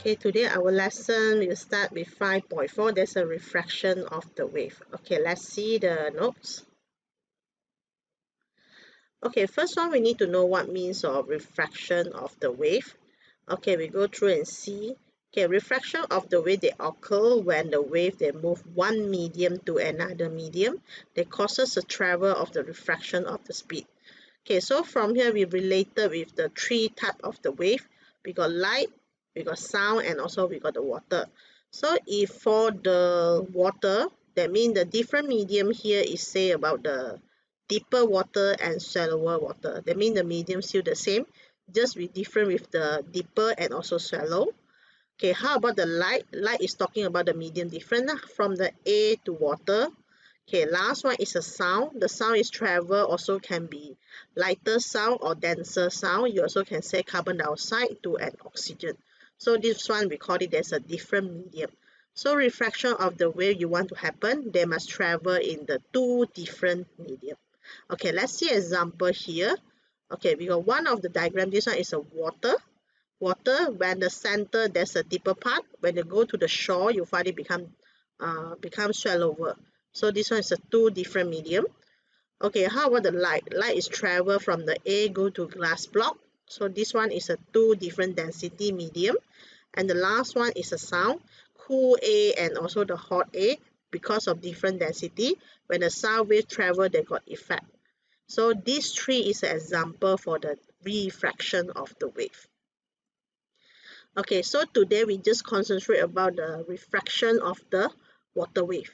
Okay, today our lesson will start with 5.4. There's a refraction of the wave. Okay, let's see the notes. Okay, first one, we need to know what means of refraction of the wave. Okay, we go through and see. Okay, refraction of the wave, they occur when the wave, they move one medium to another medium. They causes the travel of the refraction of the speed. Okay, so from here, we related with the three type of the wave. We got light, we got sound, and also we got the water. So if for the water, that means the different medium here is say about the deeper water and shallower water. That means the medium still the same, just be different with the deeper and also shallow. Okay, how about the light? Light is talking about the medium different from the air to water. Okay, last one is a sound. The sound is travel, also can be lighter sound or denser sound. You also can say carbon dioxide to an oxygen. So this one we call it as a different medium. So refraction of the wave you want to happen, they must travel in the two different medium. Okay, let's see example here. Okay, we got one of the diagram. This one is a water. Water, when the center there's a deeper part. When you go to the shore, you find it become shallower. So this one is a two different medium. Okay, how about the light? Light is travel from the air go to glass block. So this one is a two different density medium. And the last one is a sound, cool air and also the hot air. Because of different density, when the sound wave travel, they got effect. So these three is an example for the refraction of the wave. Okay, so today we just concentrate about the refraction of the water wave.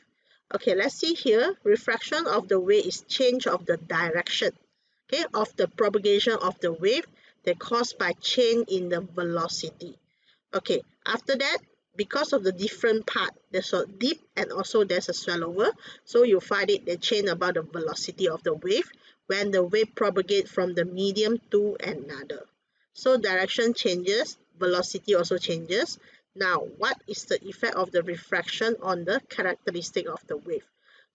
Okay, let's see here. Refraction of the wave is change of the direction, okay, of the propagation of the wave that caused by change in the velocity. Okay, after that, because of the different part, there's a deep and also there's a shallower. So you find it the change about the velocity of the wave when the wave propagates from the medium to another. So direction changes, velocity also changes. Now, what is the effect of the refraction on the characteristic of the wave?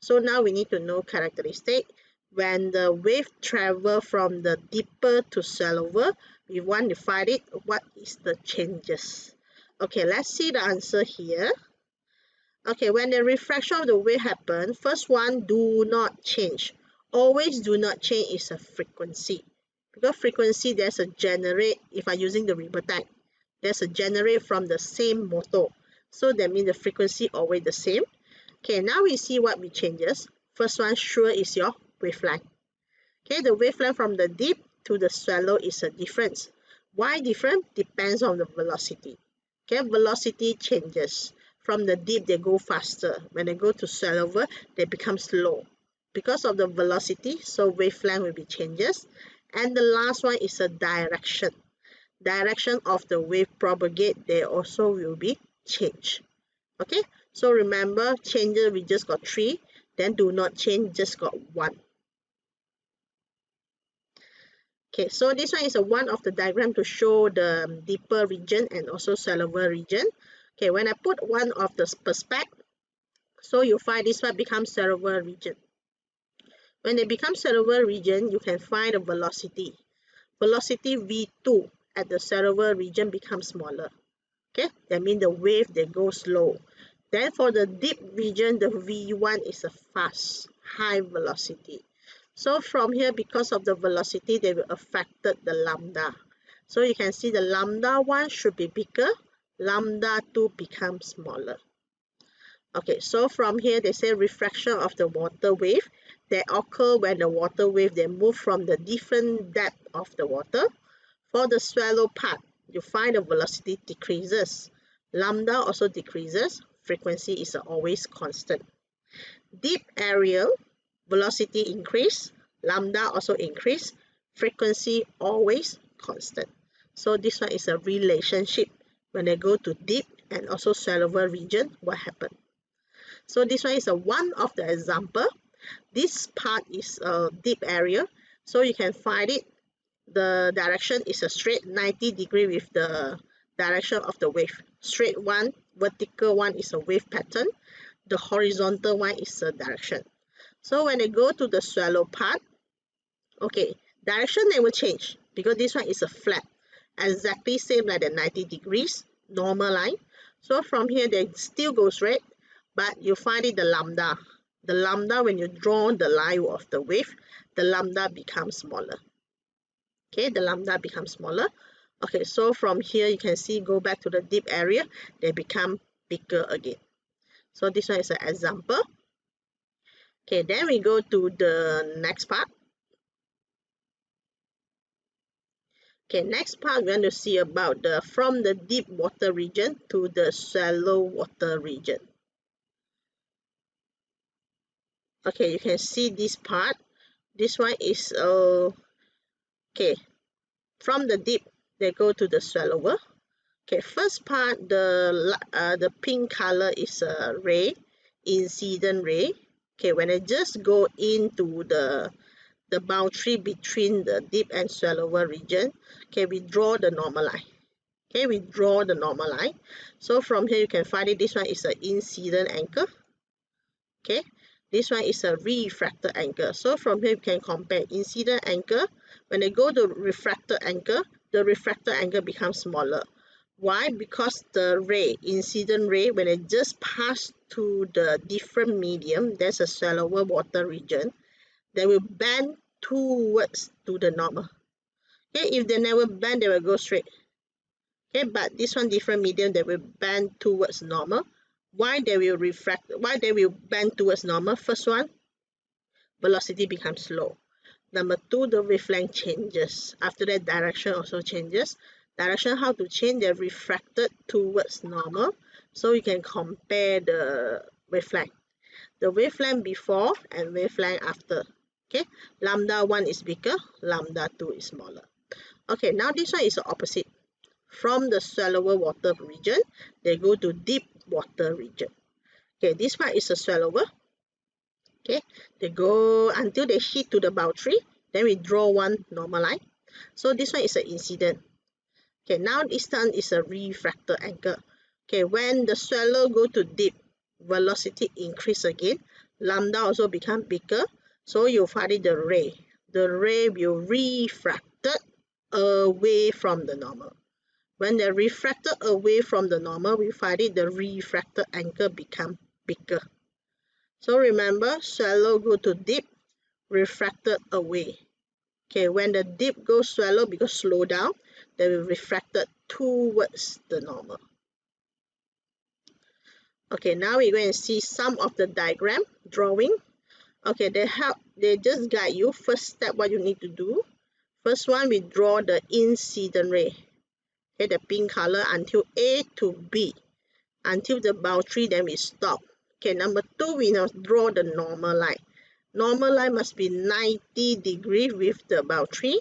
So now we need to know characteristic. When the wave travel from the deeper to shallower, we want to find it, what is the changes? Okay, let's see the answer here. Okay, when the refraction of the wave happens, first one, do not change. Always do not change is a frequency. Because frequency, there's a generate, if I'm using the river type, there's a generate from the same motor. So that means the frequency always the same. Okay, now we see what we changes. First one, sure, is your wavelength. Okay, the wavelength from the deep to the shallow is a difference. Why different? Depends on the velocity. Okay, velocity changes. From the deep, they go faster. When they go to shallower, they become slow. Because of the velocity, so wavelength will be changes. And the last one is a direction. Direction of the wave propagate, they also will be changed. Okay, so remember, changes we just got three. Then do not change, just got one. Okay, so this one is one of the diagram to show the deeper region and also shallower region. Okay, when I put one of the perspective, so you find this one becomes shallower region. When they become shallower region, you can find the velocity. Velocity V2 at the shallower region becomes smaller. Okay, that means the wave they go slow. Then for the deep region, the V1 is a fast, high velocity. So from here, because of the velocity, they will affect the lambda. So you can see the lambda 1 should be bigger, lambda 2 becomes smaller. Okay, so from here, they say refraction of the water wave. They occur when the water wave, they move from the different depth of the water. For the shallow part, you find the velocity decreases. Lambda also decreases. Frequency is always constant. Deep area, velocity increase, lambda also increase, frequency always constant. So this one is a relationship. When they go to deep and also shallower region, what happened? So this one is one of the example. This part is a deep area, so you can find it. The direction is a straight 90 degree with the direction of the wave. Straight one, vertical one is a wave pattern. The horizontal one is a direction. So when they go to the shallow part, okay, direction never change because this one is a flat. Exactly same like the 90 degrees. normal line. So from here, they still go straight, but you find it the lambda. The lambda, when you draw the line of the wave, the lambda becomes smaller. Okay, the lambda becomes smaller. Okay, so from here, you can see, go back to the deep area, they become bigger again. So this one is an example. Okay, then we go to the next part. Okay, next part we want to see about the from the deep water region to the shallow water region. Okay, you can see this part. This one is okay, from the deep they go to the shallower. Okay, first part, the pink color is a ray, incident ray. Okay, when I just go into the boundary between the deep and shallower region, okay, we draw the normal line. Okay, we draw the normal line. So from here you can find it, this one is an incident angle. Okay, this one is a refracted angle. So from here you can compare incident angle. When I go to refracted angle, the refracted angle becomes smaller. Why? Because the ray, incident ray, when it just pass to the different medium, there's a shallower water region, they will bend towards to the normal. Okay, if they never bend, they will go straight. Okay, but this one different medium, they will bend towards normal. Why they will refract? Why they will bend towards normal? First one, velocity becomes slow. Number two, the wavelength changes. After that, direction also changes. Direction, how to change? They're refracted towards normal. So you can compare the wavelength. The wavelength before and wavelength after. Okay, lambda 1 is bigger, lambda 2 is smaller. Okay, now this one is the opposite. From the shallower water region, they go to deep water region. Okay, this part is a shallower. Okay, they go until they hit to the boundary, then we draw one normal line. So this one is an incident. Okay, now this one is a refracted angle. Okay, when the shallow go to deep, velocity increase again, lambda also become bigger. So you find it the ray. The ray will refracted away from the normal. When they're refracted away from the normal, we find it the refracted angle become bigger. So remember, shallow go to deep, refracted away. Okay, when the deep goes shallow because slow down, they will refracted towards the normal. Okay, now we're going to see some of the diagram drawing. Okay, they just guide you. First step, what you need to do. First one, we draw the incident ray. Okay, the pink color until A to B. Until the boundary, then we stop. Okay, number two, we now draw the normal line. Normal line must be 90 degrees with the boundary.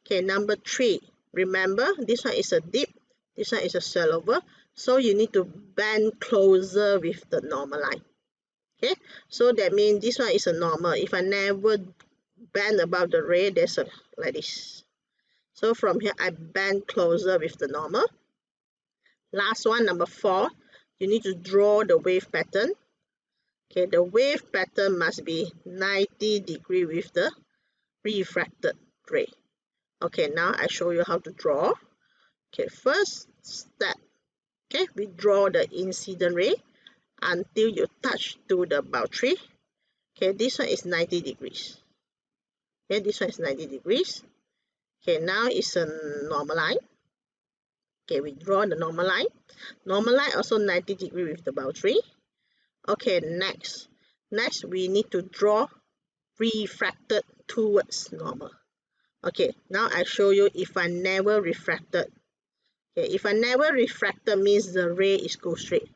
Okay, number three, remember this one is a deep, this one is a shallower, so you need to bend closer with the normal line. Okay, so that means this one is a normal. If I never bend above the ray, there's a like this. So from here, I bend closer with the normal. Last one, number four, you need to draw the wave pattern. Okay, the wave pattern must be 90 degrees with the refracted ray. Okay, now I show you how to draw. Okay, first step. Okay, we draw the incident ray until you touch to the boundary. Okay, this one is 90 degrees. Okay, this one is 90 degrees. Okay, now it's a normal line. Okay, we draw the normal line. Normal line also 90 degrees with the boundary. Okay, next. Next, we need to draw refracted towards normal. Okay, now I show you if I never refracted. Okay, if I never refracted means the ray is go straight.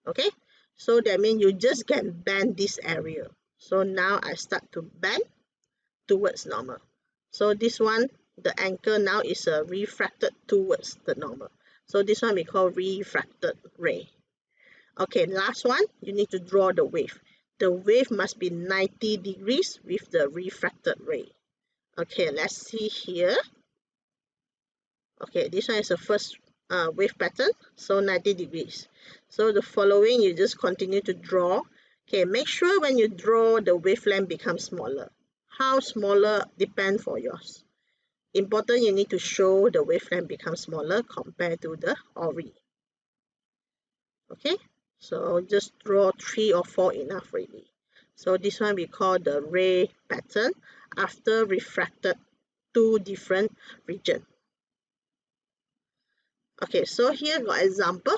Okay, so that means you just can bend this area. So now I start to bend towards normal. So this one, the angle now is refracted towards the normal. So this one we call refracted ray. Okay, last one, you need to draw the wave. The wave must be 90 degrees with the refracted ray. Okay, let's see here. Okay, this one is the first wave pattern, so 90 degrees. So the following, you just continue to draw. Okay, make sure when you draw, the wavelength becomes smaller. How smaller depends for yours. Important, you need to show the wavelength becomes smaller compared to the ori. Okay, so just draw 3 or 4 enough already. So this one we call the ray pattern after refracted 2 different region. Okay, so here got example.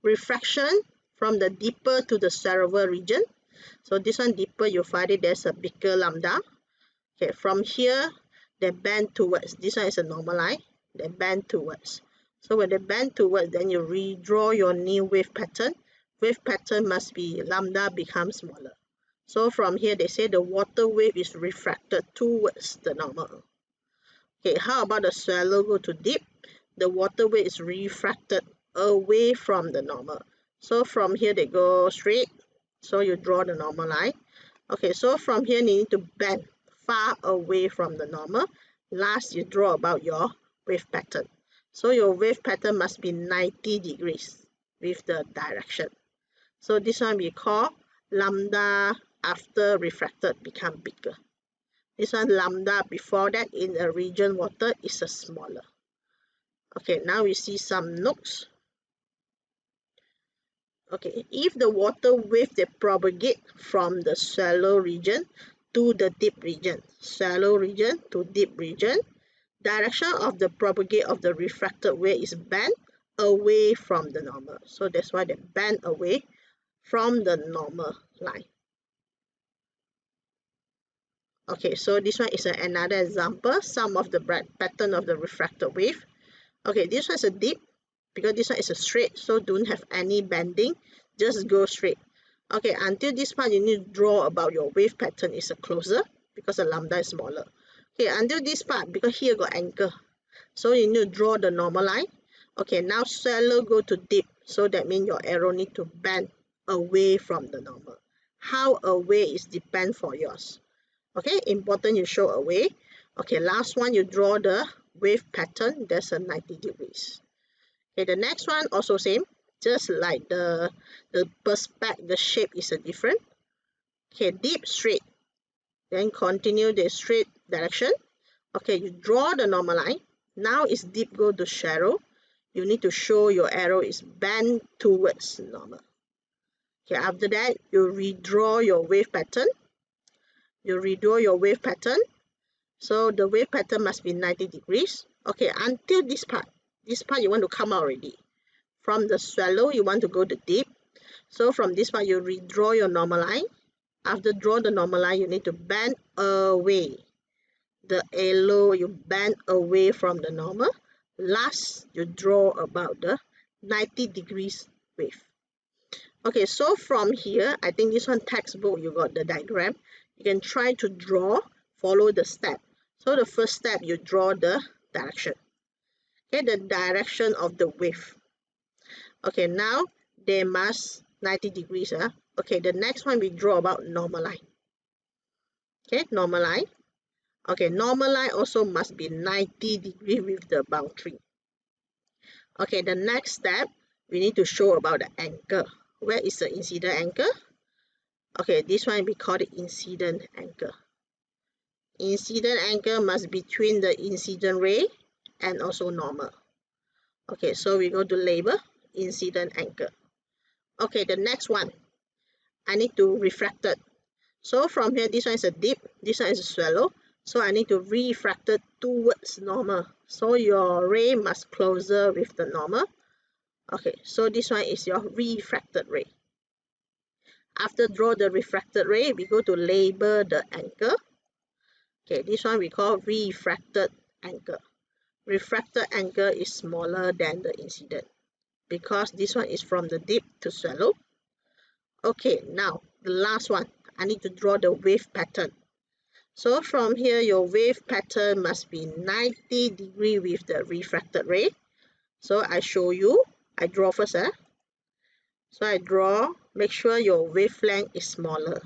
Refraction from the deeper to the shallower region. So this one deeper, you find it there's a bigger lambda. Okay, from here they bend towards. This one is a normal line. They bend towards. So when they bend towards, then you redraw your new wave pattern. Wave pattern must be lambda becomes smaller. So from here they say the water wave is refracted towards the normal. Okay, how about the shallow go to deep? The water wave is refracted away from the normal. So from here they go straight. So you draw the normal line. Okay, so from here you need to bend far away from the normal. Last, you draw about your wave pattern. So your wave pattern must be 90 degrees with the direction. So this one we call lambda after refracted become bigger. This one lambda before that in the region water is a smaller. Okay, now we see some notes. Okay, if the water wave they propagate from the shallow region to the deep region, shallow region to deep region, direction of the propagate of the refracted wave is bent away from the normal. So that's why they bend away from the normal line. Okay, so this one is another example, some of the pattern of the refracted wave. Okay, this one is a deep, because this one is a straight, so don't have any bending, just go straight. Okay, until this part you need to draw about your wave pattern is a closer, because the lambda is smaller. Okay, until this part, because here got anchor, so you need to draw the normal line. Okay, now shallow go to deep, so that means your arrow need to bend away from the normal. How away is depend for yours. Okay, important you show away. Okay, last one you draw the wave pattern, that's a 90 degrees. Okay, the next one also same, just like the perspective, the shape is a different. Okay, deep straight, then continue the straight direction. Okay, you draw the normal line. Now it's deep go to shallow. You need to show your arrow is bent towards normal. Okay, after that you redraw your wave pattern. You redraw your wave pattern. So the wave pattern must be 90 degrees. Okay, until this part you want to come out already. From the shallow, you want to go to deep. So from this part, you redraw your normal line. After draw the normal line, you need to bend away. The arrow, you bend away from the normal. Last, you draw about the 90 degrees wave. Okay, so from here, I think this one textbook, you got the diagram. You can try to draw, follow the step. So the first step, you draw the direction. Okay, the direction of the wave. Okay, now they must 90 degrees. Okay, the next one we draw about normal line. Okay, normal line. Okay, normal line also must be 90 degree with the boundary. Okay, the next step, we need to show about the anchor. Where is the incident anchor? Okay, this one we call it incident anchor. Incident anchor must be between the incident ray and also normal. Okay, so we go to label incident anchor. Okay, the next one, I need to refracted. So from here, this one is a deep, this one is a shallow. So I need to refract it towards normal. So your ray must closer with the normal. Okay, so this one is your refracted ray. After draw the refracted ray, we go to label the anchor. Okay, this one we call refracted anchor. Refracted anchor is smaller than the incident because this one is from the deep to shallow. Okay, now the last one, I need to draw the wave pattern. So from here, your wave pattern must be 90 degree with the refracted ray. So I show you, I draw first. So I draw, make sure your wavelength is smaller.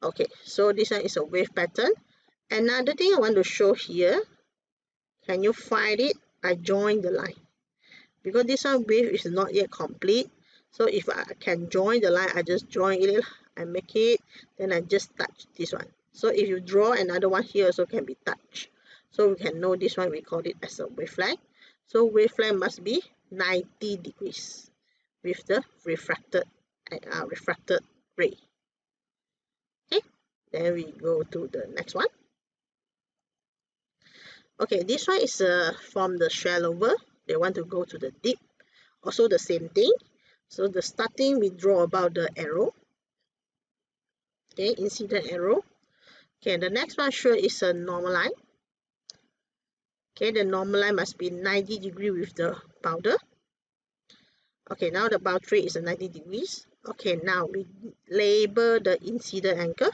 Okay, so this one is a wave pattern. Another thing I want to show here, can you find it? I join the line. Because this one wave is not yet complete. So if I can join the line, I just join it, I make it, then I just touch this one. So if you draw another one here, also can be touched. So we can know this one, we call it as a wavelength. So wavelength must be 90 degrees with the refracted ray. Okay, then we go to the next one. Okay, this one is from the shallower. They want to go to the deep. Also the same thing. So the starting, we draw about the arrow. Okay, incident arrow. Okay, the next one sure is a normal line. Okay, the normal line must be 90 degree with the powder. Okay, now the boundary is a 90 degrees. Okay, now we label the incident angle.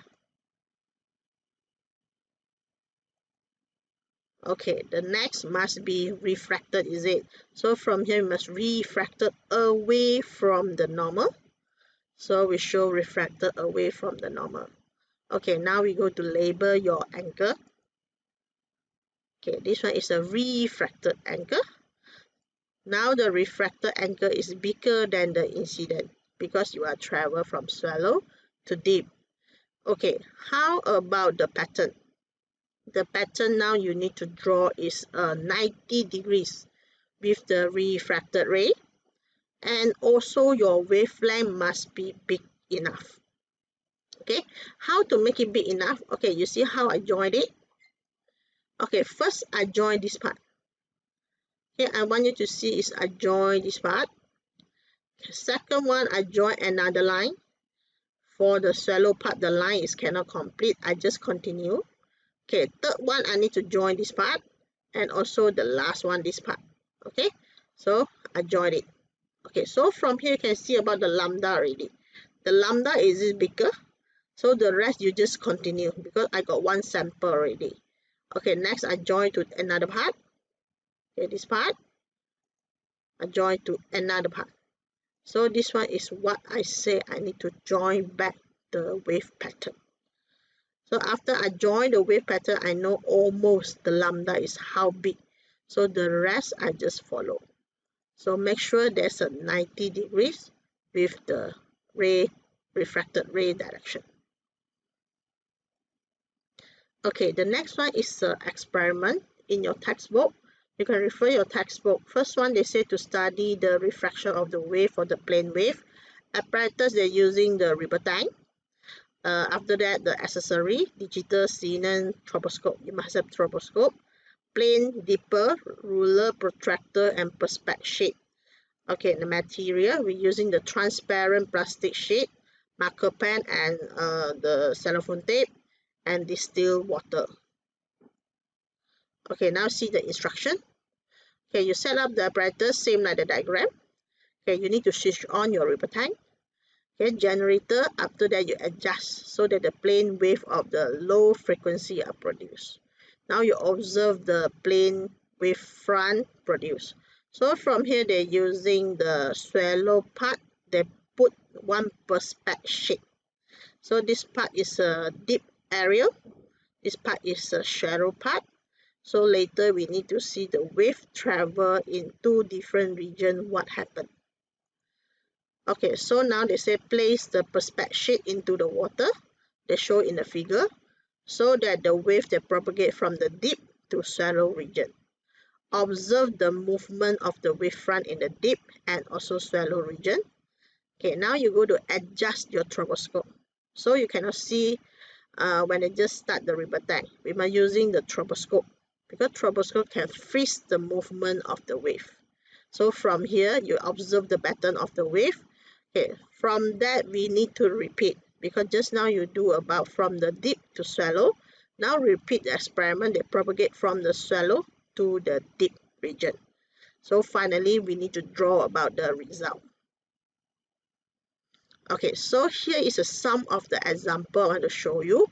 Okay, the next must be refracted, is it? So from here we must refracted away from the normal. So we show refracted away from the normal. Okay, now we go to label your angle. Okay, this one is a refracted angle. Now the refracted angle is bigger than the incident because you are travel from shallow to deep. Okay, how about the pattern? The pattern now you need to draw is 90 degrees with the refracted ray, and also your wavelength must be big enough. Okay, how to make it big enough? Okay, you see how I joined it? Okay, first I join this part. Okay, I want you to see is I join this part. Second one, I join another line. For the shallow part, the line is cannot complete. I just continue. Okay, third one, I need to join this part, and also the last one, this part. Okay, so I join it. Okay, so from here you can see about the lambda already. The lambda is bigger, so the rest you just continue because I got one sample already. Okay, next I join to another part. Okay, this part I join to another part. So this one is what I say I need to join back the wave pattern. So after I join the wave pattern, I know almost the lambda is how big. So the rest I just follow. So make sure there's a 90 degrees with the refracted ray direction. Okay, the next one is an experiment in your textbook. You can refer your textbook. First one, they say to study the refraction of the wave for the plane wave. Apparatus, they're using the rubber tank. After that, the accessory, digital xenon stroboscope. You must have stroboscope, plane dipper, ruler, protractor, and perspex sheet. Okay, the material, we're using the transparent plastic sheet, marker pen, and the cellophane tape, and distilled water. Okay, now see the instruction. Okay, you set up the apparatus, same like the diagram. Okay, you need to switch on your rubber tank. Okay, generator, after that you adjust so that the plane wave of the low frequency are produced. Now you observe the plane wave front produced. So from here they're using the swallow part, they put one perspex sheet. So this part is a deep area, this part is a shallow part. So later we need to see the wave travel in two different regions, what happened. Okay, so now they say place the perspex sheet into the water. They show in the figure so that the wave they propagate from the deep to shallow region. Observe the movement of the wavefront in the deep and also shallow region. Okay, now you go to adjust your stroboscope. So you cannot see when I just start the rubber tank. We are using the stroboscope because stroboscope can freeze the movement of the wave. So from here, you observe the pattern of the wave. Okay, from that, we need to repeat because just now you do about from the deep to shallow. Now repeat the experiment that propagate from the shallow to the deep region. So finally, we need to draw about the result. Okay, so here is a sum of the example I want to show you.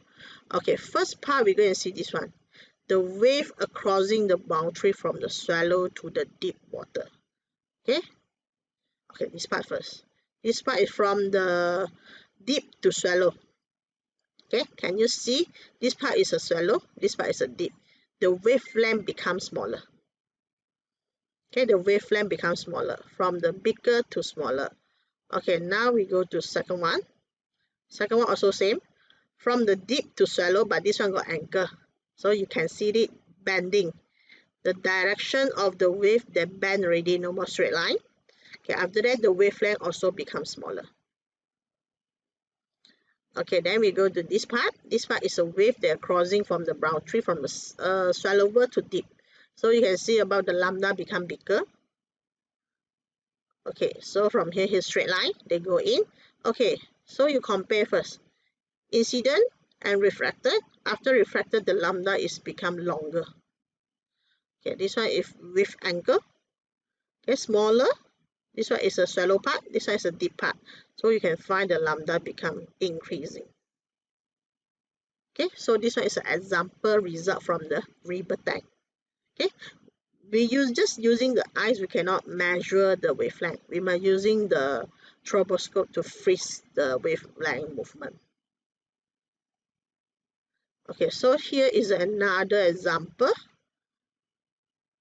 Okay, first part, we're going to see this one. The wave crossing the boundary from the shallow to the deep water. Okay, okay, this part first. This part is from the deep to shallow. Okay, can you see? This part is a shallow, this part is a deep. The wavelength becomes smaller. Okay, the wavelength becomes smaller from the bigger to smaller. Okay, now we go to second one. Second one also same. from the deep to shallow, but this one got anchor. So you can see it bending. The direction of the wave that bend already, no more straight line. Okay, after that, the wavelength also becomes smaller. Okay, then we go to this part. This part is a wave that are crossing from the boundary from the shallower to deep. So you can see about the lambda become bigger. Okay, so from here, here's straight line, they go in. Okay, so you compare first. Incident and refracted. After refracted, the lambda is become longer. Okay, this one is with angle. Okay, smaller. This one is a shallow part. This one is a deep part. So you can find the lambda become increasing. Okay, so this one is an example result from the Rieber tank. Okay, we just using the eyes, we cannot measure the wavelength. We are using the stroboscope to freeze the wavelength movement. Okay, so here is another example.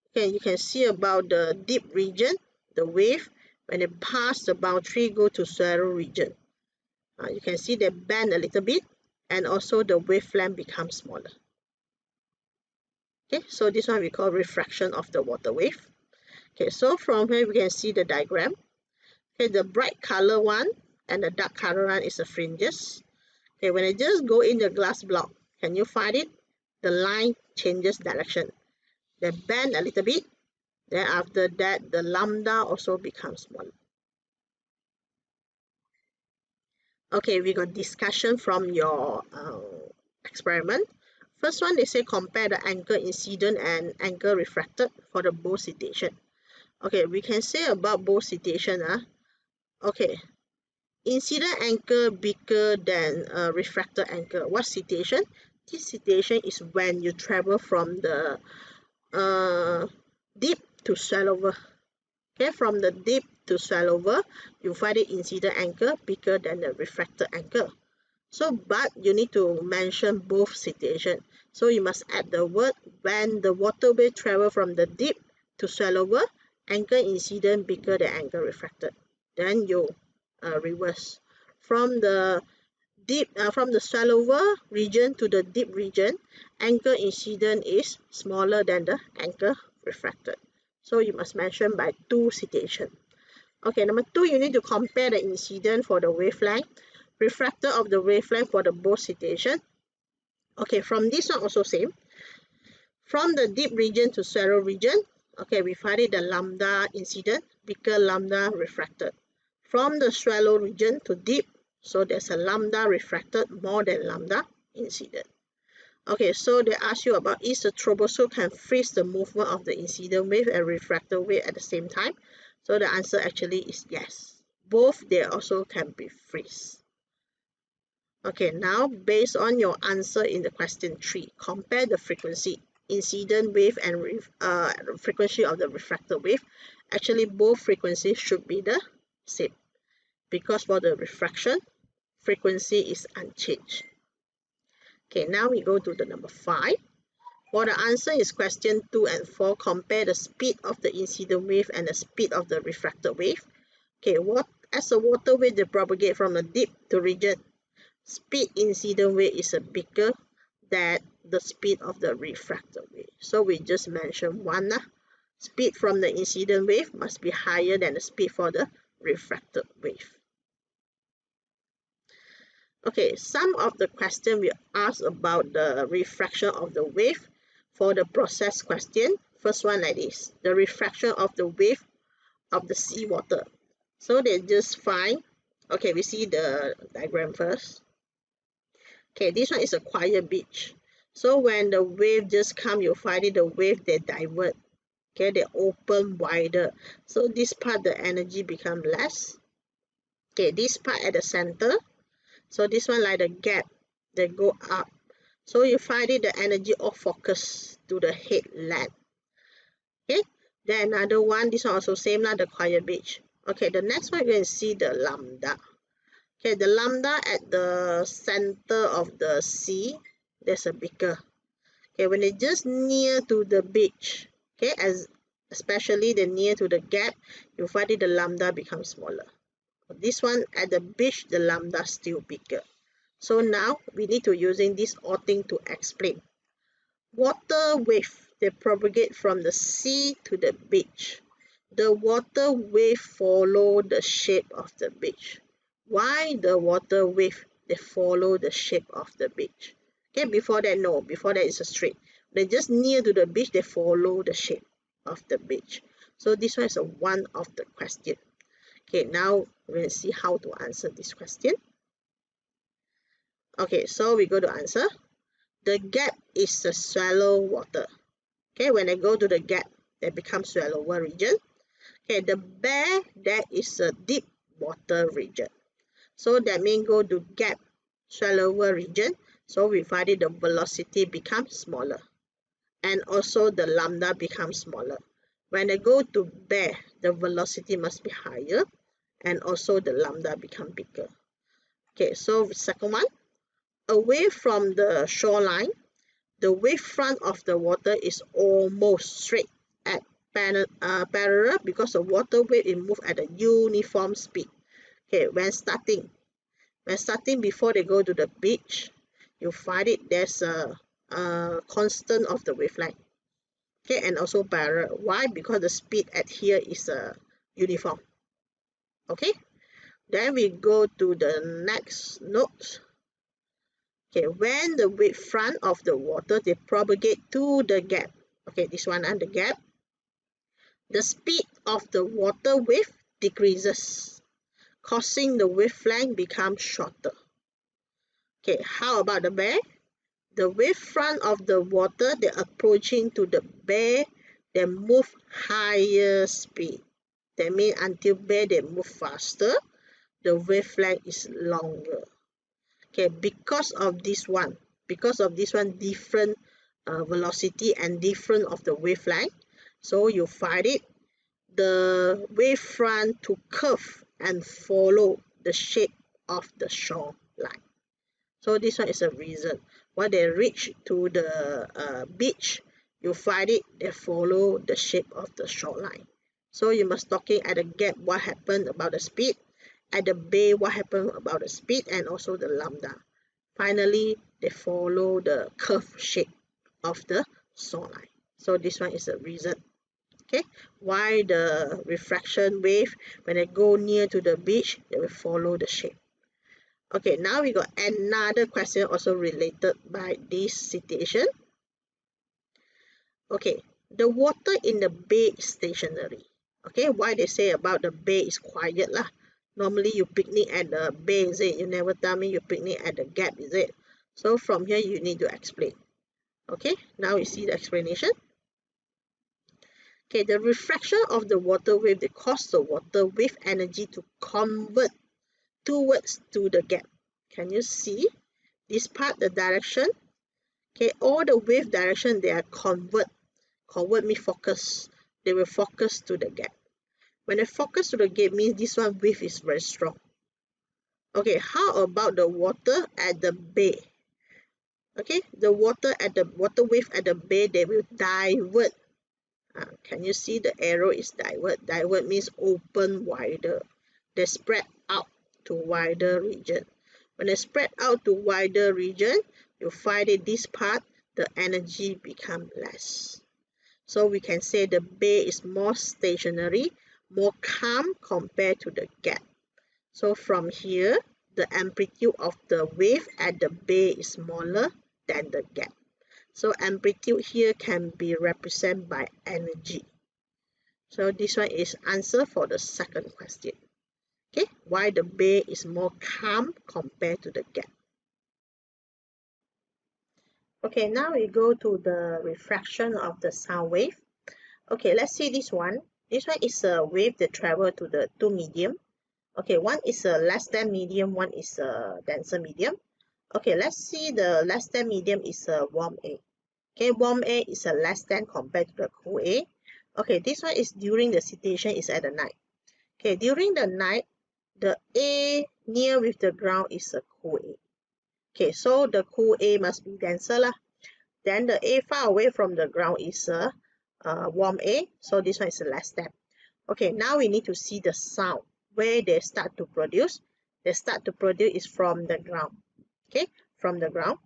Okay, you can see about the deep region, the wave, when it pass the boundary, go to shallow region. You can see they bend a little bit, and also the wavelength becomes smaller. Okay, so this one we call refraction of the water wave. Okay, so from here we can see the diagram. Okay, the bright color one and the dark color one is the fringes. Okay, when I just go in the glass block, can you find it? The line changes direction. They bend a little bit. Then after that, the lambda also becomes smaller. Okay, we got discussion from your experiment. First one, they say compare the angle incident and angle refracted for the both situation. Okay, we can say about both situation. Okay, incident angle bigger than refracted angle. What situation? This situation is when you travel from the deep to shallower. Okay, from the deep to shallower, you find the incident angle bigger than the refracted angle. So, but you need to mention both situations. So you must add the word when the water wave travel from the deep to shallower, angle incident bigger than angle refracted. Then you reverse from the from the shallower region to the deep region, angle incident is smaller than the angle refracted. So you must mention by two situations. Okay, number two, you need to compare the incident for the wavelength, refractor of the wavelength for the both situation. Okay, from this one also same. From the deep region to shallow region, okay, we find it the lambda incident, bigger lambda refracted. From the shallow region to deep, so there's a lambda refracted more than lambda incident. Okay, so they ask you about is the stroboscope can freeze the movement of the incident wave and refracted wave at the same time? So the answer actually is yes. Both they also can be freeze. Okay, now based on your answer in the question 3, compare the frequency, incident wave and frequency of the refracted wave. Actually, both frequencies should be the same because for the refraction, frequency is unchanged. Okay, now we go to the number 5. For the answer is question 2 and 4, compare the speed of the incident wave and the speed of the refracted wave. Okay, as a water wave they propagate from a deep to region, speed incident wave is bigger than the speed of the refracted wave. So we just mentioned one. Speed from the incident wave must be higher than the speed for the refracted wave. Okay, some of the question we ask about the refraction of the wave for the process question. First one like this, the refraction of the wave of the seawater. So they just find, okay, we see the diagram first. Okay, this one is a quiet beach. So when the wave just come, you find it, the wave they divert. Okay, they open wider. So this part the energy become less. Okay, this part at the center. So this one like the gap, they go up. So you find it the energy of focus to the headland. Okay, then another one, this one also same like the quiet beach. Okay, the next one you can see the lambda. Okay, the lambda at the center of the sea, there's a bigger. Okay, when it's just near to the beach, okay, especially the near to the gap, you find it the lambda becomes smaller. This one at the beach, the lambda still bigger. So now we need to using this or thing to explain. Water wave, they propagate from the sea to the beach. The water wave follow the shape of the beach. Why the water wave, they follow the shape of the beach? Okay, before that, no. Before that, it's a straight. They just near to the beach, they follow the shape of the beach. So this one is a one of the question. Okay, now we're going to see how to answer this question. Okay, so we go to answer. The gap is the shallow water. Okay, when I go to the gap, they become shallower region. Okay, the bear, that is a deep water region. So that means go to gap, shallower region. So we find it the velocity becomes smaller. And also the lambda becomes smaller. When I go to bear, the velocity must be higher. And also the lambda become bigger. Okay, so second one. Away from the shoreline, the wavefront of the water is almost straight at parallel because the water wave it move at a uniform speed. Okay, when starting before they go to the beach, you find it there's a constant of the wavelength. Okay, and also parallel. Why? Because the speed at here is uniform. Okay, then we go to the next note. Okay, when the wavefront of the water they propagate to the gap. Okay, this one and the gap. The speed of the water wave decreases, causing the wavelength become shorter. Okay, how about the bear? The wavefront of the water they're approaching to the bear, they move higher speed. That means until bear they move faster, the wavelength is longer. Okay, because of this one different velocity and different of the wavelength, so you find it the wavefront to curve and follow the shape of the shoreline. So this one is a reason when they reach to the beach, you find it they follow the shape of the shoreline. So you must talking at the gap what happened about the speed, at the bay what happened about the speed and also the lambda. Finally, they follow the curved shape of the shoreline. So this one is a reason. Okay, why the refraction wave when they go near to the beach, they will follow the shape. Okay, now we got another question also related by this situation. Okay, the water in the bay is stationary. Okay, why they say about the bay is quiet lah? Normally you picnic at the bay, is it? You never tell me you picnic at the gap, is it? So from here you need to explain. Okay, now you see the explanation. Okay, the refraction of the water wave, they cause the water wave energy to convert towards to the gap. Can you see this part, the direction? Okay, all the wave direction, they are convert means focus. They will focus to the gap. When they focus to the gap means this one wave is very strong. Okay, how about the water at the bay? Okay, the water wave at the bay, they will divert. Can you see the arrow is divert? Divert means open wider. They spread out to wider region. When they spread out to wider region, you find that this part, the energy become less. So we can say the bay is more stationary, more calm compared to the gap. So from here, the amplitude of the wave at the bay is smaller than the gap. So amplitude here can be represented by energy. So this one is answer for the second question. Okay, why the bay is more calm compared to the gap. Okay, now we go to the refraction of the sound wave. Okay, let's see this one. This one is a wave that travel to the two medium. Okay, one is a less than medium, one is a denser medium. Okay, let's see the less than medium is a warm air. Okay, warm air is a less than compared to the cool air. Okay, this one is during the situation is at the night. Okay, during the night, the air near with the ground is a cool air. Okay, so the cool air must be denser lah. Then the air far away from the ground is a warm air. So this one is a less than. Okay, now we need to see the sound where they start to produce. They start to produce is from the ground. okay, from the ground.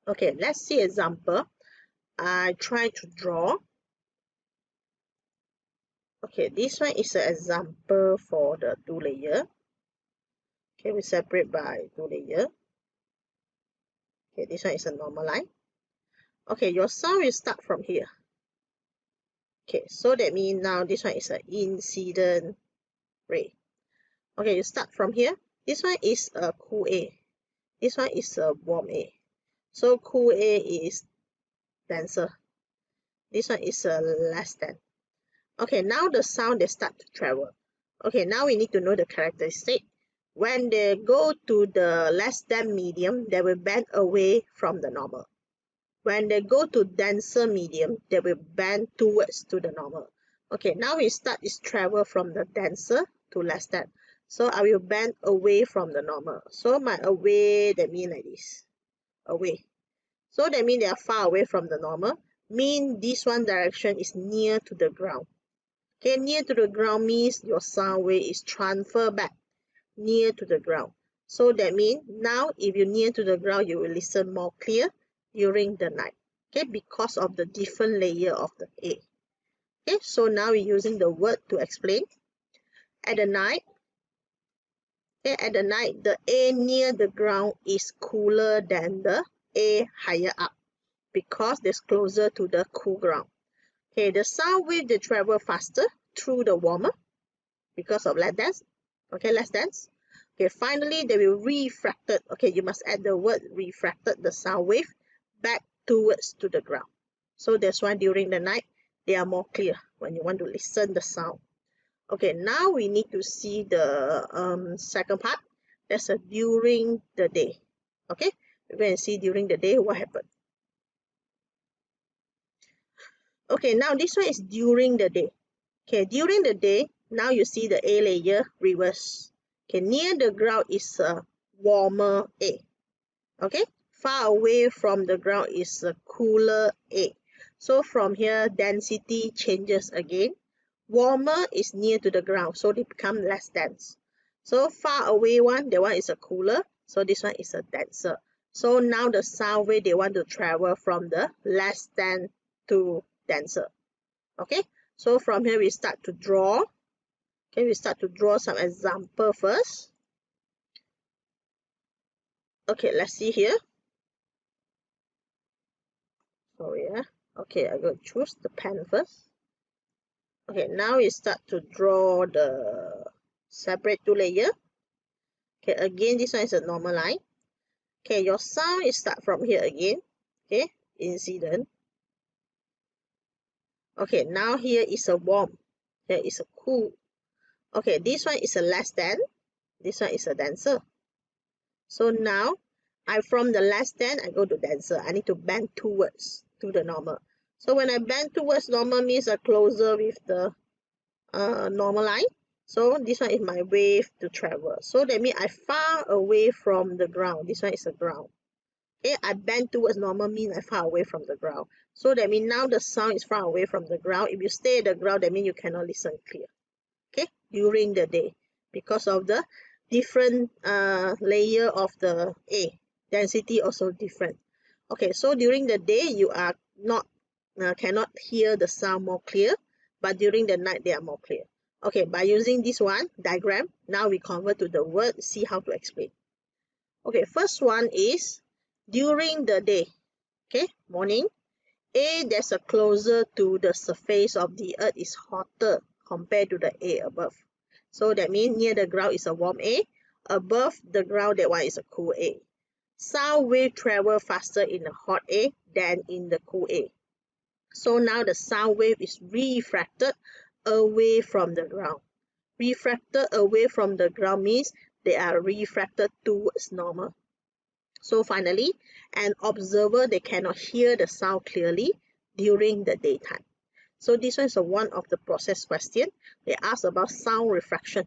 Okay, let's see example. I try to draw. Okay, this one is an example for the 2-layer. Okay, we separate by 2-layer. Okay, this one is a normal line. Okay, your sound will start from here. Okay, so that means now this one is an incident ray. Okay, you start from here. This one is a cool A. This one is a warm A. So cool A is denser. This one is a less than. Okay, now the sound they start to travel. Okay, now we need to know the characteristic. When they go to the less than medium, they will bend away from the normal. When they go to denser medium, they will bend towards to the normal. Okay, now we start this travel from the denser to less than. So I will bend away from the normal. So my away, that means like this. Away. So that means they are far away from the normal. Mean this one direction is near to the ground. Okay, near to the ground means your sound wave is transferred back near to the ground. So that means now if you're near to the ground, you will listen more clear during the night. Okay, because of the different layer of the A. Okay, so now we're using the word to explain. At the night, the A near the ground is cooler than the A higher up because it's closer to the cool ground. Okay, the sound wave they travel faster through the warmer because of less dense. Okay, less dense. Okay, finally they will refracted. Okay, you must add the word refracted, the sound wave, back towards to the ground. So that's why during the night they are more clear when you want to listen the sound. Okay, now we need to see the second part. That's during the day. Okay, we're going to see during the day what happened. Okay, now this one is during the day. Okay, during the day, now you see the A layer reverse. Okay, near the ground is a warmer A. Okay, far away from the ground is a cooler A. So from here, density changes again. Warmer is near to the ground, so they become less dense. So far away one, the one is a cooler, so this one is a denser. So now the sound wave they want to travel from the less dense to denser. Okay, so from here we start to draw. Okay, we start to draw some example first. Okay, let's see here. Sorry, okay, I go choose the pen first. Okay, now we start to draw the separate 2-layer. Okay, again, this one is a normal line. Okay, your sound is start from here again. Okay, incident. Okay, now here is a warm. Here is a cool. Okay, this one is a less than. This one is a denser. So now, from the less than, I go to denser. I need to bend towards to the normal. So when I bend towards normal means I closer with the normal line. So this one is my wave to travel. So that means I far away from the ground. This one is a ground. Okay, I bend towards normal means I far away from the ground. So that means now the sound is far away from the ground. If you stay at the ground, that means you cannot listen clear. Okay, during the day because of the different layer of the A. Density also different. Okay, so during the day you are not cannot hear the sound more clear, but during the night they are more clear. Okay, by using this one diagram, now we convert to the word, see how to explain. Okay, first one is during the day. Okay, morning. A that's a closer to the surface of the earth is hotter compared to the A above. So that means near the ground is a warm A, above the ground that one is a cool A. Sound wave travel faster in the hot A than in the cool A. So now the sound wave is refracted away from the ground. Refracted away from the ground means they are refracted towards normal. So finally, an observer, they cannot hear the sound clearly during the daytime. So this one is one of the process question. They ask about sound refraction.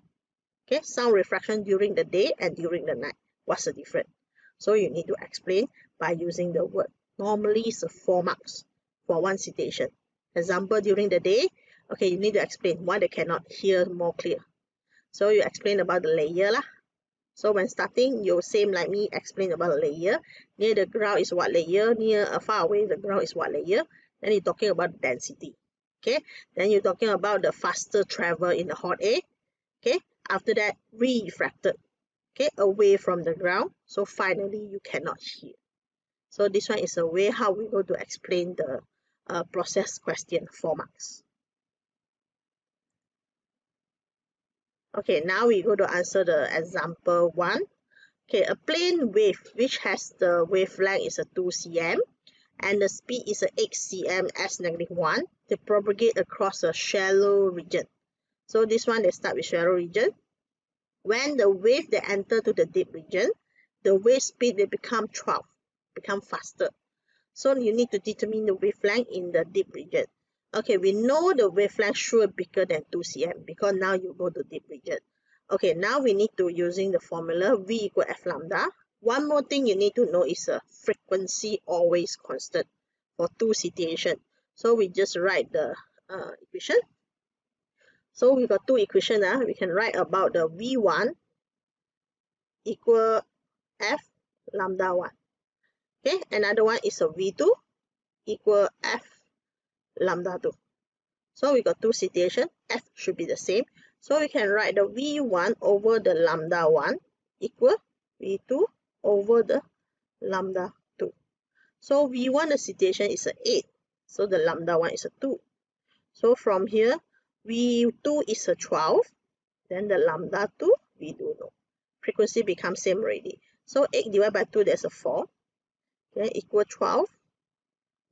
Okay, sound refraction during the day and during the night. What's the difference? So you need to explain by using the word. Normally it's 4 marks for one citation. Example, during the day, okay, you need to explain why they cannot hear more clear. So you explain about the layer lah. So when starting, you same like me explain about layer. Near the ground is what layer, near far away the ground is what layer. Then you're talking about density. Okay, then you're talking about the faster travel in the hot air. Okay, after that refracted, okay, away from the ground. So finally you cannot hear. So this one is a way how we go to explain the process question 4 marks. Okay, now we go to answer the example 1. Okay, a plane wave which has the wavelength is a 2 cm and the speed is a 8 cm s negative 1 to propagate across a shallow region. So this one they start with shallow region. When the wave they enter to the deep region, the wave speed they become 12, become faster. So you need to determine the wavelength in the deep region. Okay, we know the wavelength should be bigger than 2 cm because now you go to deep region. Okay, now we need to using the formula V equal F lambda. One more thing you need to know is a frequency always constant for 2 situations. So we just write the equation. So we got 2 equations. We can write about the V1 equal F lambda 1. Okay, another one is a V2 equal F lambda 2. So we got 2 situations. F should be the same. So we can write the V1 over the lambda 1 equal V2 over the lambda 2. So V1 the situation is a 8. So the lambda 1 is a 2. So from here, V2 is a 12. Then the lambda 2, we do know. Frequency becomes same already. So 8 divided by 2, there's a 4. Okay, equal 12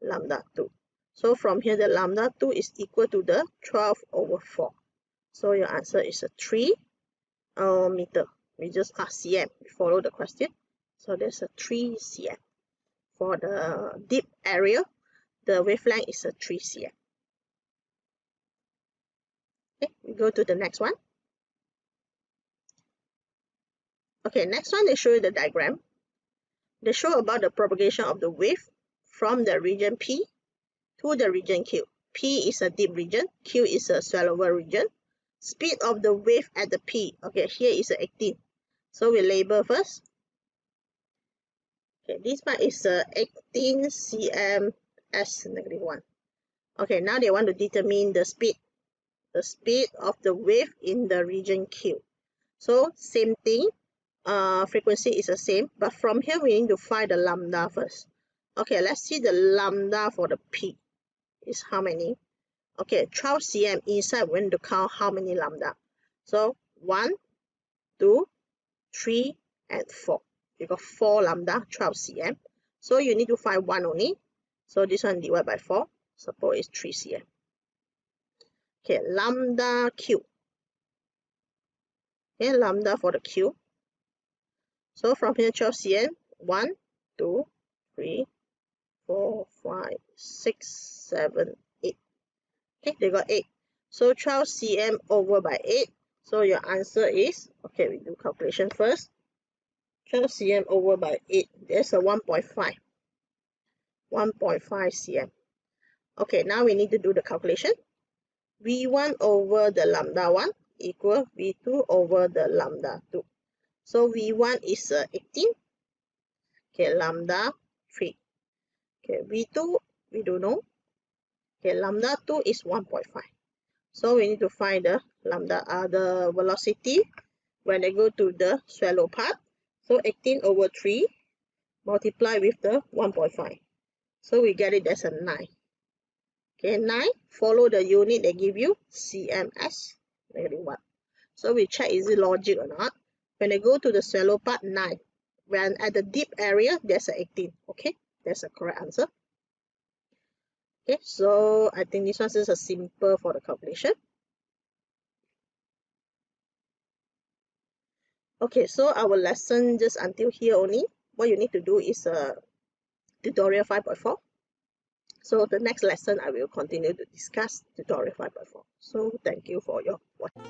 lambda 2. So from here, the lambda 2 is equal to the 12 over 4. So your answer is a 3 meter. We just ask cm. We follow the question. So there's a 3 cm. For the deep area, the wavelength is a 3 cm. Okay, we go to the next one. Okay, next one, they show you the diagram. They show about the propagation of the wave from the region P to the region Q. P is a deep region, Q is a shallower region. Speed of the wave at the P, okay, here is 18. So we label first. Okay, this part is 18 cm s negative 1. Okay, now they want to determine the speed of the wave in the region Q. So same thing, frequency is the same, but from here we need to find the lambda first. Okay, let's see the lambda for the P is how many. Okay, 12 cm inside we need to count how many lambda. So 1, 2, 3, and 4. You got 4 lambda, 12 cm. So you need to find 1 only. So this one divided by 4. Suppose it's 3 cm. Okay, lambda Q. Okay, lambda for the Q. So from here 12 cm, 1, 2, 3, 4, 5, 6, 7, 8. Okay, they got 8. So 12 cm over by 8. So your answer is, okay, we do calculation first. 12 cm over by 8, there's a 1.5. 1.5 cm. Okay, now we need to do the calculation. V1 over the lambda 1 equal V2 over the lambda 2. So V1 is 18. Okay, lambda 3. Okay, V2 we don't know. Okay, lambda 2 is 1.5. So we need to find the lambda, the velocity when they go to the shallow part. So 18 over 3 multiply with the 1.5. So we get it as a 9. Okay, 9, follow the unit they give you, cms, negative 1. So we check is it logic or not. When they go to the shallow part, 9. When at the deep area, there's a 18. Okay, that's a correct answer. Okay, so I think this one is a simple for the calculation. Okay, so our lesson just until here only. What you need to do is tutorial 5.4. So the next lesson I will continue to discuss tutorial 5.4. So thank you for your watching.